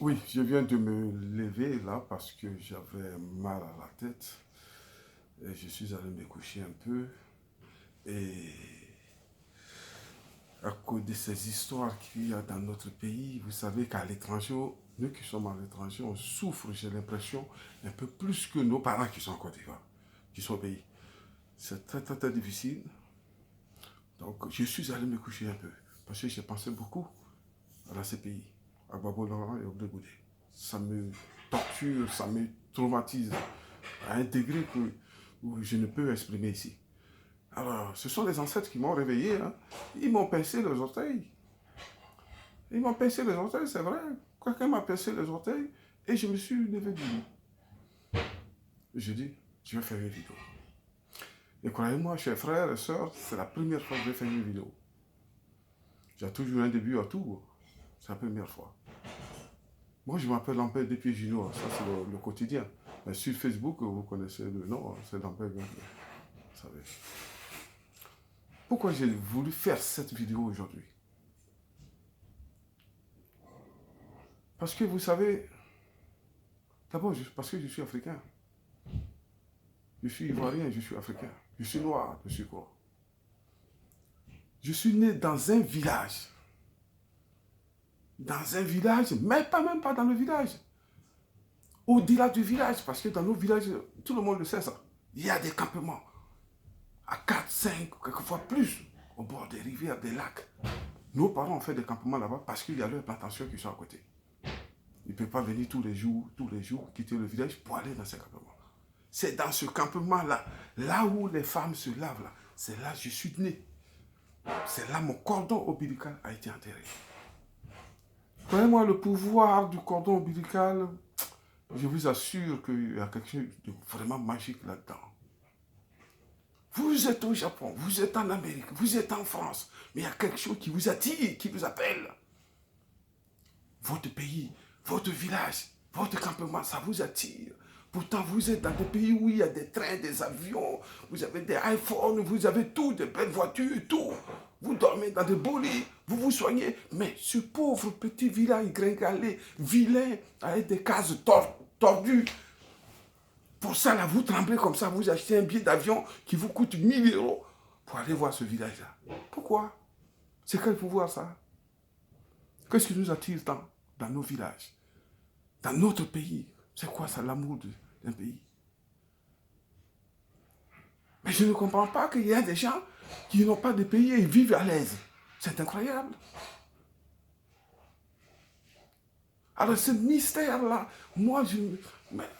Oui, je viens de me lever là parce que j'avais mal à la tête et je suis allé me coucher un peu. Et à cause de ces histoires qu'il y a dans notre pays, vous savez qu'à l'étranger, nous qui sommes à l'étranger, on souffre, j'ai l'impression, un peu plus que nos parents qui sont en Côte d'Ivoire, qui sont au pays. C'est très très très difficile. Donc je suis allé me coucher un peu parce que j'ai pensé beaucoup à la CPI, à Babo Laurent et au Goudé. Ça me torture, ça me traumatise à un degré où je ne peux exprimer ici. Alors, ce sont les ancêtres qui m'ont réveillé. Hein. Ils m'ont pincé les orteils. Ils m'ont pincé les orteils, c'est vrai. Quelqu'un m'a pincé les orteils et je me suis levé du lit. Je dis, je vais faire une vidéo. Et croyez-moi, chers frères et sœurs, c'est la première fois que je vais faire une vidéo. J'ai toujours un début à tout. C'est la première fois. Moi, je m'appelle Lampert depuis Junior. Ça, c'est le quotidien. Mais sur Facebook, vous connaissez le nom, c'est Lampert Gagné. Vous savez. Pourquoi j'ai voulu faire cette vidéo aujourd'hui? Parce que vous savez, d'abord, parce que je suis africain. Je suis ivoirien, je suis africain. Je suis noir, je suis quoi? Je suis né dans un village. Dans un village, mais pas même pas dans le village. Au-delà du village, parce que dans nos villages, tout le monde le sait ça. Il y a des campements. À 4, 5, quelquefois plus, au bord des rivières, des lacs. Nos parents ont fait des campements là-bas parce qu'il y a leurs plantations qui sont à côté. Ils ne peuvent pas venir tous les jours, quitter le village pour aller dans ces campements. C'est dans ce campement-là, là où les femmes se lavent, là, c'est là que je suis né. C'est là mon cordon ombilical a été enterré. Croyez-moi, le pouvoir du cordon ombilical, je vous assure qu'il y a quelque chose de vraiment magique là-dedans. Vous êtes au Japon, vous êtes en Amérique, vous êtes en France, mais il y a quelque chose qui vous attire, qui vous appelle. Votre pays, votre village, votre campement, ça vous attire. Pourtant, vous êtes dans des pays où il y a des trains, des avions, vous avez des iPhones, vous avez tout, des belles voitures, tout. Vous dormez dans des beaux lits, vous vous soignez. Mais ce pauvre petit village gringalé, vilain, avec des cases tordues, pour ça, là, vous tremblez comme ça, vous achetez un billet d'avion qui vous coûte 1000 euros pour aller voir ce village-là. Pourquoi? C'est quel pouvoir, ça? Qu'est-ce qui nous attire tant dans nos villages, dans notre pays? C'est quoi ça, l'amour d'un pays? Mais je ne comprends pas qu'il y a des gens qui n'ont pas de pays et ils vivent à l'aise. C'est incroyable. Alors ce mystère-là, moi,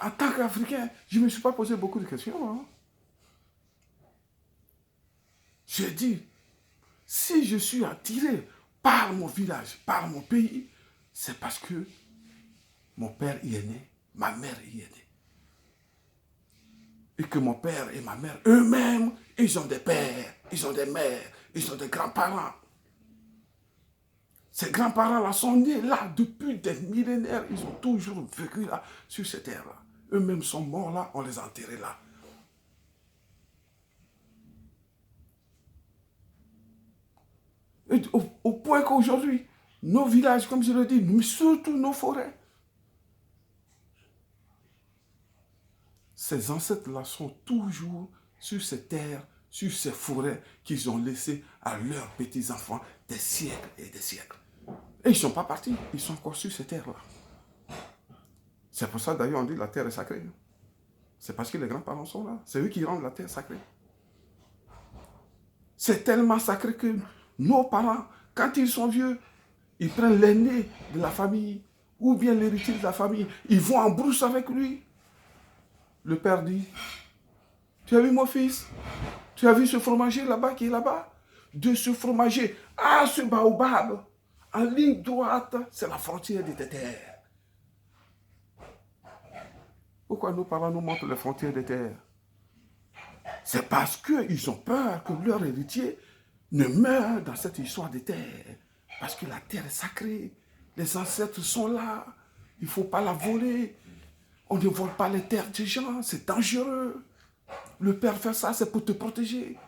en tant qu'Africain, je ne me suis pas posé beaucoup de questions. Hein. J'ai dit, si je suis attiré par mon village, par mon pays, c'est parce que mon père y est né, ma mère y est née. Et que mon père et ma mère, eux-mêmes, ils ont des pères, ils ont des mères, ils ont des grands-parents. Ces grands-parents-là sont nés là depuis des millénaires. Ils ont toujours vécu là, sur cette terre-là. Eux-mêmes sont morts là, on les a enterrés là. Et au point qu'aujourd'hui, nos villages, comme je le dis, mais surtout nos forêts, ces ancêtres-là sont toujours sur ces terres, sur ces forêts qu'ils ont laissées à leurs petits-enfants des siècles et des siècles. Et ils ne sont pas partis, ils sont encore sur ces terres-là. C'est pour ça d'ailleurs on dit que la terre est sacrée. C'est parce que les grands-parents sont là. C'est eux qui rendent la terre sacrée. C'est tellement sacré que nos parents, quand ils sont vieux, ils prennent l'aîné de la famille ou bien l'héritier de la famille. Ils vont en brousse avec lui. Le père dit, tu as vu mon fils? Tu as vu ce fromager là-bas qui est là-bas? De ce fromager à ce baobab, en ligne droite, c'est la frontière de tes terres. Pourquoi nos parents nous montrent les frontières des terres? C'est parce qu'ils ont peur que leur héritier ne meure dans cette histoire des terres. Parce que la terre est sacrée. Les ancêtres sont là. Il ne faut pas la voler. On ne vole pas les terres des gens. C'est dangereux. Le père fait ça, c'est pour te protéger.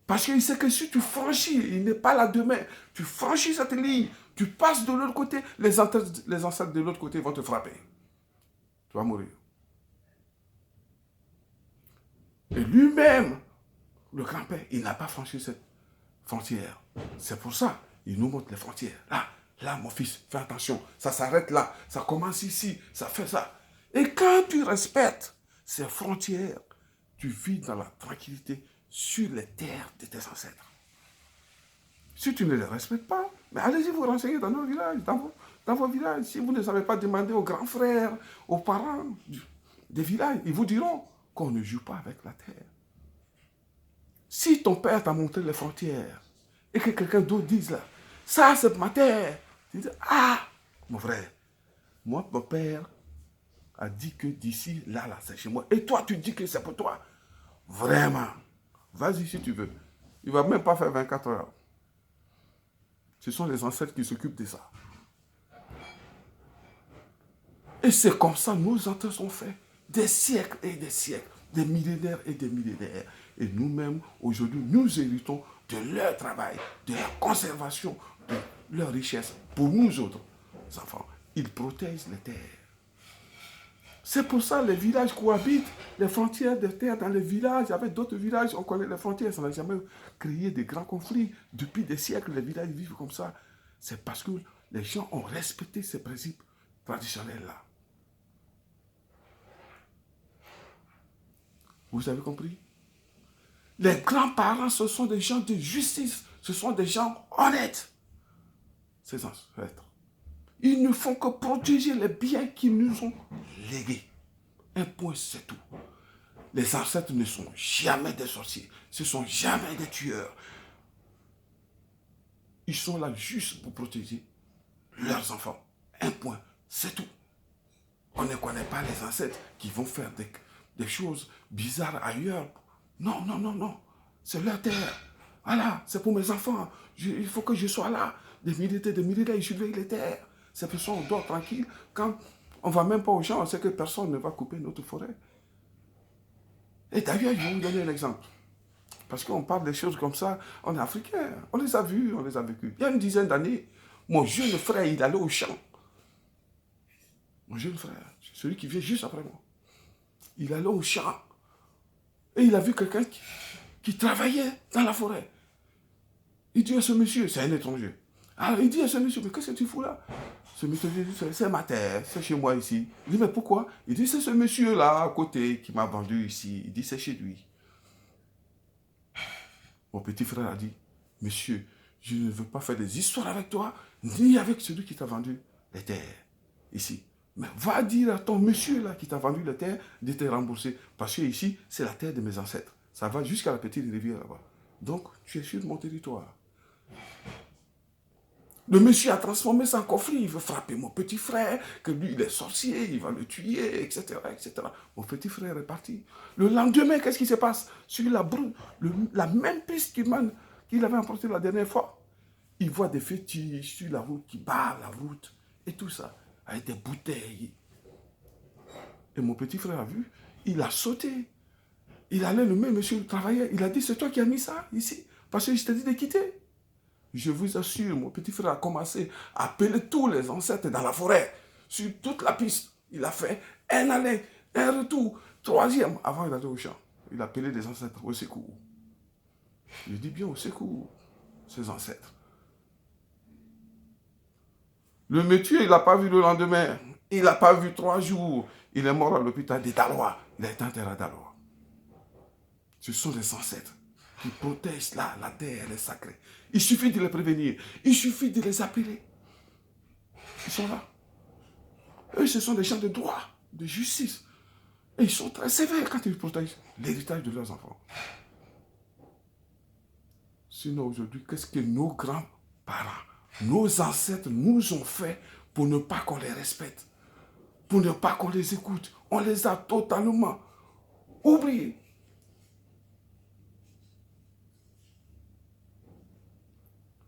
Parce qu'il sait que si tu franchis, il n'est pas là demain, tu franchis cette ligne, Tu passes de l'autre côté, les ancêtres de l'autre côté vont te frapper. Tu vas mourir. Et lui-même, le grand-père, il n'a pas franchi cette frontière. C'est pour ça, il nous montre les frontières. Là, là, mon fils, fais attention. Ça s'arrête là, ça commence ici, ça fait ça. Et quand tu respectes ces frontières, tu vis dans la tranquillité sur les terres de tes ancêtres. Si tu ne les respectes pas, mais allez-y vous renseigner dans nos villages, dans vos villages. Si vous ne savez pas demander aux grands frères, aux parents des villages, ils vous diront qu'on ne joue pas avec la terre. Si ton père t'a montré les frontières et que quelqu'un d'autre dise là, ça c'est ma terre, tu dis, ah, mon frère, moi, mon père a dit que d'ici, là, c'est chez moi. Et toi, tu dis que c'est pour toi. Vraiment. Vas-y si tu veux. Il ne va même pas faire 24 heures. Ce sont les ancêtres qui s'occupent de ça. Et c'est comme ça nos ancêtres ont fait. Des siècles et des siècles. Des millénaires et des millénaires. Et nous-mêmes, aujourd'hui, nous héritons de leur travail, de la conservation de leur richesse. Pour nous autres enfants, ils protègent les terres. C'est pour ça que les villages cohabitent, les frontières de terre dans les villages, avec d'autres villages, on connaît les frontières, ça n'a jamais créé de grands conflits. Depuis des siècles, les villages vivent comme ça. C'est parce que les gens ont respecté ces principes traditionnels-là. Vous avez compris? Les grands-parents, ce sont des gens de justice, ce sont des gens honnêtes. Ces ancêtres. Ils ne font que protéger les biens qu'ils nous ont légués. Un point, c'est tout. Les ancêtres ne sont jamais des sorciers. Ce ne sont jamais des tueurs. Ils sont là juste pour protéger leurs enfants. Un point, c'est tout. On ne connaît pas les ancêtres qui vont faire des choses bizarres ailleurs. Non, non, non, non. C'est leur terre. Voilà, c'est pour mes enfants. Il faut que je sois là. Des militaires, ils surveillent les terres. Ces personnes, on dort tranquille. Quand on ne va même pas aux gens, on sait que personne ne va couper notre forêt. Et d'ailleurs, je vais vous donner un exemple. Parce qu'on parle des choses comme ça, on est africains. On les a vus, on les a vécus. Il y a une dizaine d'années, mon jeune frère, il allait au champ. Mon jeune frère, celui qui vient juste après moi. Il allait au champ. Et il a vu quelqu'un qui travaillait dans la forêt. Il dit à ce monsieur, c'est un étranger. Alors il dit à ce monsieur, mais qu'est-ce que tu fous là? Ce monsieur dit, c'est ma terre, c'est chez moi ici. Il dit, mais pourquoi? Il dit, c'est ce monsieur-là à côté qui m'a vendu ici. Il dit, c'est chez lui. Mon petit frère a dit, monsieur, je ne veux pas faire des histoires avec toi, ni avec celui qui t'a vendu les terres ici. Mais va dire à ton monsieur là qui t'a vendu les terres de te rembourser. Parce que ici, c'est la terre de mes ancêtres. Ça va jusqu'à la petite rivière là-bas. Donc, tu es sur mon territoire. Le monsieur a transformé ça en conflit. Il veut frapper mon petit frère, que lui, il est sorcier, il va le tuer, etc., etc. Mon petit frère est parti. Le lendemain, qu'est-ce qui se passe? Sur la même piste qu'il avait emportée la dernière fois, il voit des fétiches sur la route qui barrent la route et tout ça, avec des bouteilles. Et mon petit frère a vu, il a sauté. Il allait le même monsieur travailler. Il a dit, c'est toi qui as mis ça ici, parce que je t'ai dit de quitter. Je vous assure, mon petit frère a commencé à appeler tous les ancêtres dans la forêt, sur toute la piste. Il a fait un aller, un retour, troisième, avant d'aller au champ. Il a appelé des ancêtres au secours. Je dis bien au secours, ses ancêtres. Le monsieur, il n'a pas vu le lendemain. Il n'a pas vu 3 jours. Il est mort à l'hôpital de Daloa. Il a été enterré à Daloa. Ce sont les ancêtres qui protègent là, la terre, elle est sacrée. Il suffit de les prévenir. Il suffit de les appeler. Ils sont là. Eux, ce sont des gens de droit, de justice. Et ils sont très sévères quand ils protègent l'héritage de leurs enfants. Sinon, aujourd'hui, qu'est-ce que nos grands-parents, nos ancêtres nous ont fait pour ne pas qu'on les respecte, pour ne pas qu'on les écoute? On les a totalement oubliés.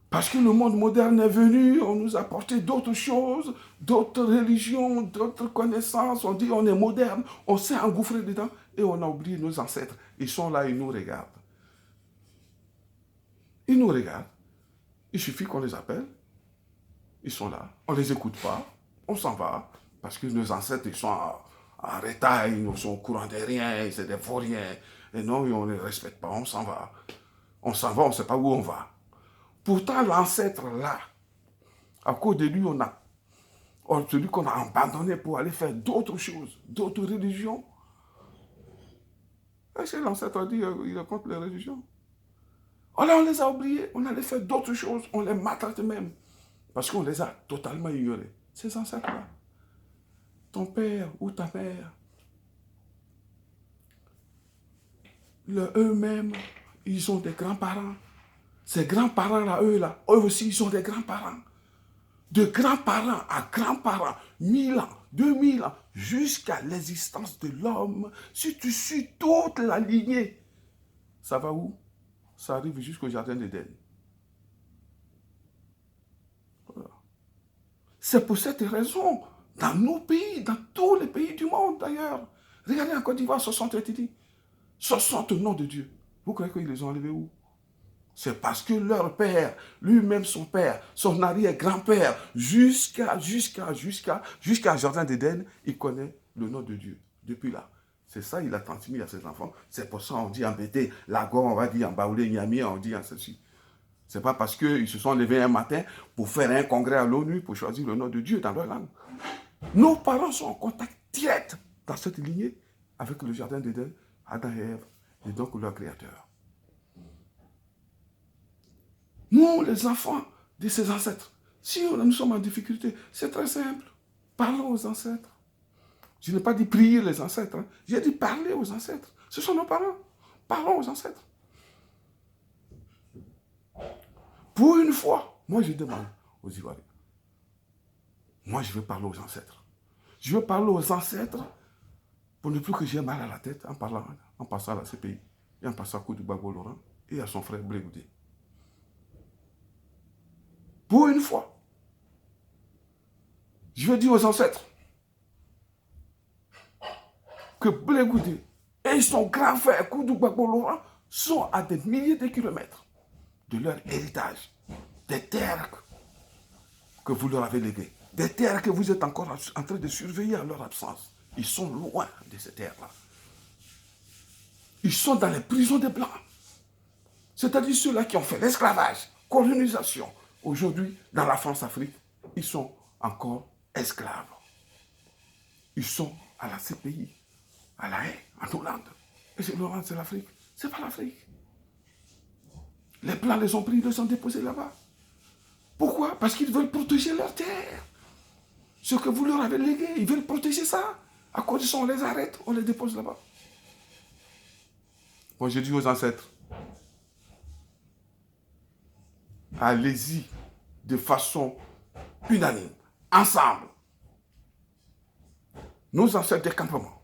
Parce que le monde moderne est venu, on nous a apporté d'autres choses, d'autres religions, d'autres connaissances. On dit on est moderne, on s'est engouffré dedans et on a oublié nos ancêtres. Ils sont là, ils nous regardent. Ils nous regardent. Il suffit qu'on les appelle. Ils sont là. On ne les écoute pas. On s'en va. Parce que nos ancêtres, ils sont en rétail, ils sont au courant de rien, c'est des vauriens. Et non, on ne les respecte pas, on s'en va. On s'en va, on ne sait pas où on va. Pourtant, l'ancêtre là, à cause de lui, celui qu'on a abandonné pour aller faire d'autres choses, d'autres religions. Est-ce que l'ancêtre a dit il est contre les religions? Alors on les a oubliés, on allait faire d'autres choses, on les maltraite même. Parce qu'on les a totalement ignorés. Ces ancêtres-là. Ton père ou ta mère, eux-mêmes, ils ont des grands-parents. Ces grands-parents-là, eux aussi, ils ont des grands-parents. De grands-parents à grands-parents, 1000 ans, 2000 ans, jusqu'à l'existence de l'homme. Si tu suis toute la lignée, ça va où? Ça arrive jusqu'au jardin d'Éden. Voilà. C'est pour cette raison, dans nos pays, dans tous les pays du monde d'ailleurs, regardez en Côte d'Ivoire, 60 étudiants, 60 noms de Dieu. Vous croyez qu'ils les ont enlevés où? C'est parce que leur père, lui-même son père, son arrière-grand-père, jusqu'à Jardin d'Éden, il connaît le nom de Dieu. Depuis là. C'est ça, il a transmis à ses enfants. C'est pour ça qu'on dit en Bété, Lagor, on va dire en Baoulé, Niamey, on dit en ceci. C'est pas parce qu'ils se sont levés un matin pour faire un congrès à l'ONU pour choisir le nom de Dieu dans leur langue. Nos parents sont en contact direct dans cette lignée avec le Jardin d'Éden, Adam et Ève, et donc leur créateur. Nous, les enfants de ces ancêtres, si nous sommes en difficulté, c'est très simple. Parlons aux ancêtres. Je n'ai pas dit prier les ancêtres. Hein. J'ai dit parler aux ancêtres. Ce sont nos parents. Parlons aux ancêtres. Pour une fois, moi je demande aux Ivoiriens. Moi je veux parler aux ancêtres. Je veux parler aux ancêtres pour ne plus que j'ai mal à la tête en passant à la CPI et en passant à Koudou Laurent et à son frère Blégoudé. Pour une fois, je veux dire aux ancêtres que Blégoudé et son grand frère Koudou Laurent sont à des milliers de kilomètres de leur héritage, des terres que vous leur avez léguées, des terres que vous êtes encore en train de surveiller en leur absence. Ils sont loin de ces terres-là. Ils sont dans les prisons des Blancs. C'est-à-dire ceux-là qui ont fait l'esclavage, colonisation. Aujourd'hui, dans la France-Afrique, ils sont encore esclaves. Ils sont à la CPI, à La Haye, en Hollande. Et c'est l'Hollande, c'est l'Afrique. C'est pas l'Afrique. Les Blancs les ont pris, ils les ont déposés là-bas. Pourquoi? Parce qu'ils veulent protéger leurs terres. Ce que vous leur avez légué, ils veulent protéger ça. À cause de ça, on les arrête, on les dépose là-bas. Bon, je dis aux ancêtres, allez-y de façon unanime, ensemble. Nos ancêtres des campements,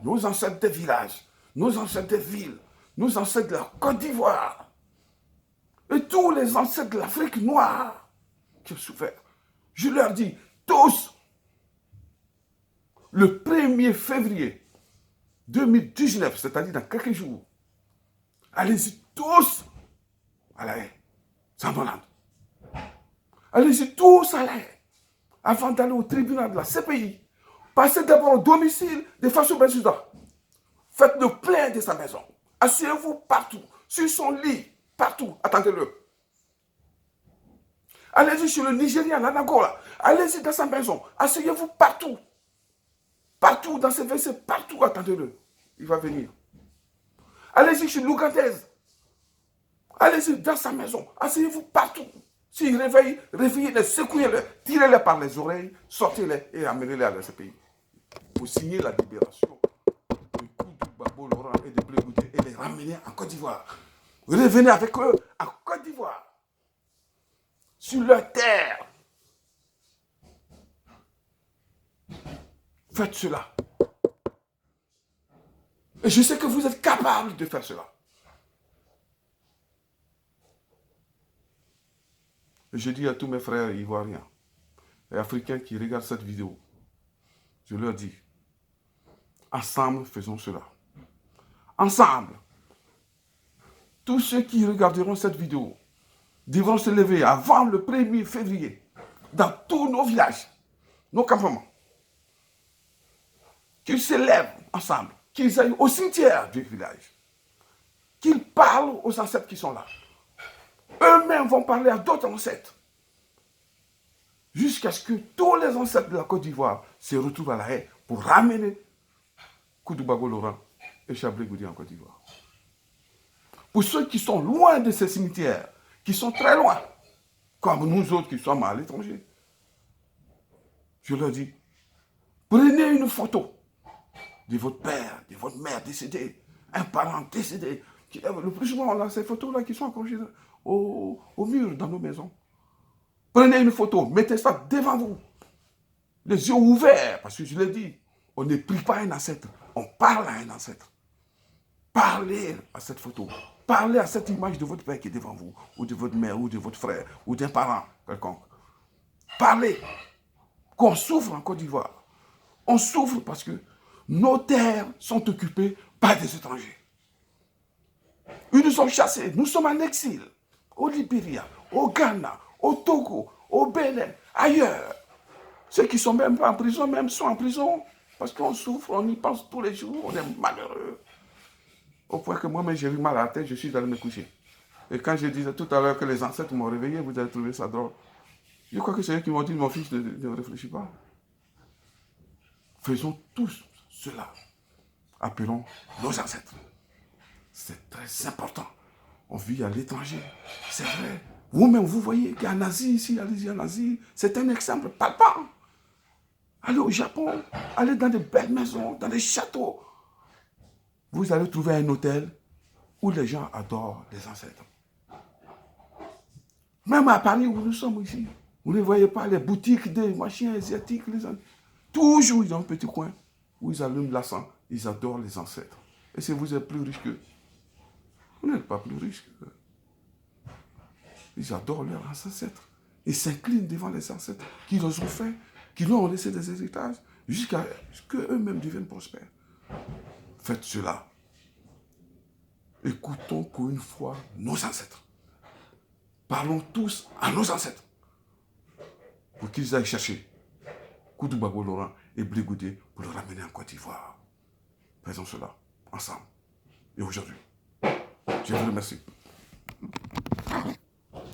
nos ancêtres des villages, nos ancêtres des villes, nos ancêtres de la Côte d'Ivoire, et tous les ancêtres de l'Afrique noire qui ont souffert. Je leur dis, tous, le 1er février 2019, c'est-à-dire dans quelques jours, allez-y tous à La Haye, sans Hollande. Allez-y tous à La Haye, avant d'aller au tribunal de la CPI. Passez d'abord au domicile de Fassou Bensouda. Faites le plein de sa maison. Asseyez-vous partout, sur son lit, partout, attendez-le. Allez-y sur le Nigeria, l'Anagola. Allez-y dans sa maison, asseyez-vous partout. Partout, dans ses WC, partout, attendez-le. Il va venir. Allez-y chez l'Ougandaise. Allez-y dans sa maison, asseyez-vous partout. S'il réveille, réveillez-les, secouez-les, tirez-les par les oreilles, sortez-les et amenez-les à ce pays. Pour signer la libération de Koudou Babo Laurent et de Blégoudé et les ramener en Côte d'Ivoire. Revenez avec eux en Côte d'Ivoire, sur leur terre. Faites cela. Et je sais que vous êtes capables de faire cela. Et je dis à tous mes frères ivoiriens et africains qui regardent cette vidéo, je leur dis, ensemble faisons cela. Ensemble, tous ceux qui regarderont cette vidéo devront se lever avant le 1er février dans tous nos villages, nos campements, qu'ils s'élèvent ensemble, qu'ils aillent au cimetière du village, qu'ils parlent aux ancêtres qui sont là. Eux-mêmes vont parler à d'autres ancêtres, jusqu'à ce que tous les ancêtres de la Côte d'Ivoire se retrouvent à La Haye pour ramener Koudou-Bago Laurent et Chablé Goudi en Côte d'Ivoire. Pour ceux qui sont loin de ces cimetières, qui sont très loin, comme nous autres qui sommes à l'étranger, je leur dis, prenez une photo de votre père, de votre mère décédée, un parent décédé. Le plus souvent, on a ces photos-là qui sont accrochées au mur dans nos maisons. Prenez une photo, mettez ça devant vous, les yeux ouverts, parce que je l'ai dit, on ne prie pas un ancêtre, on parle à un ancêtre. Parlez à cette photo, parlez à cette image de votre père qui est devant vous, ou de votre mère, ou de votre frère, ou d'un parent quelconque. Parlez. Qu'on souffre en Côte d'Ivoire. On souffre parce que nos terres sont occupées par des étrangers. Ils nous ont chassés, nous sommes en exil, au Libéria, au Ghana, au Togo, au Bénin, ailleurs. Ceux qui ne sont même pas en prison, même sont en prison, parce qu'on souffre, on y pense tous les jours, on est malheureux. Au point que moi-même j'ai eu mal à la tête, je suis allé me coucher. Et quand je disais tout à l'heure que les ancêtres m'ont réveillé, vous avez trouvé ça drôle. Je crois que c'est eux qui m'ont dit, mon fils, ne réfléchis pas. Faisons tous cela. Appelons nos ancêtres. C'est très important. On vit à l'étranger. C'est vrai. Vous-même, vous voyez qu'en Asie, ici, allez-y en Asie, c'est un exemple palpable. Allez au Japon, allez dans de belles maisons, dans des châteaux. Vous allez trouver un hôtel où les gens adorent les ancêtres. Même à Paris où nous sommes ici, vous ne voyez pas les boutiques des machins asiatiques. Toujours, ils ont un petit coin où ils allument l'encens. Ils adorent les ancêtres. Et si vous êtes plus riche qu'eux, vous n'êtes pas plus riche qu'eux. Ils adorent leurs ancêtres. Ils s'inclinent devant les ancêtres qui les ont fait, qui leur ont laissé des héritages, jusqu'à ce qu'eux-mêmes deviennent prospères. Faites cela. Écoutons pour une fois nos ancêtres. Parlons tous à nos ancêtres pour qu'ils aillent chercher Koudou-Bago Laurent et Blé Goudé pour le ramener en Côte d'Ivoire. Faisons cela ensemble. Et aujourd'hui, je vous remercie.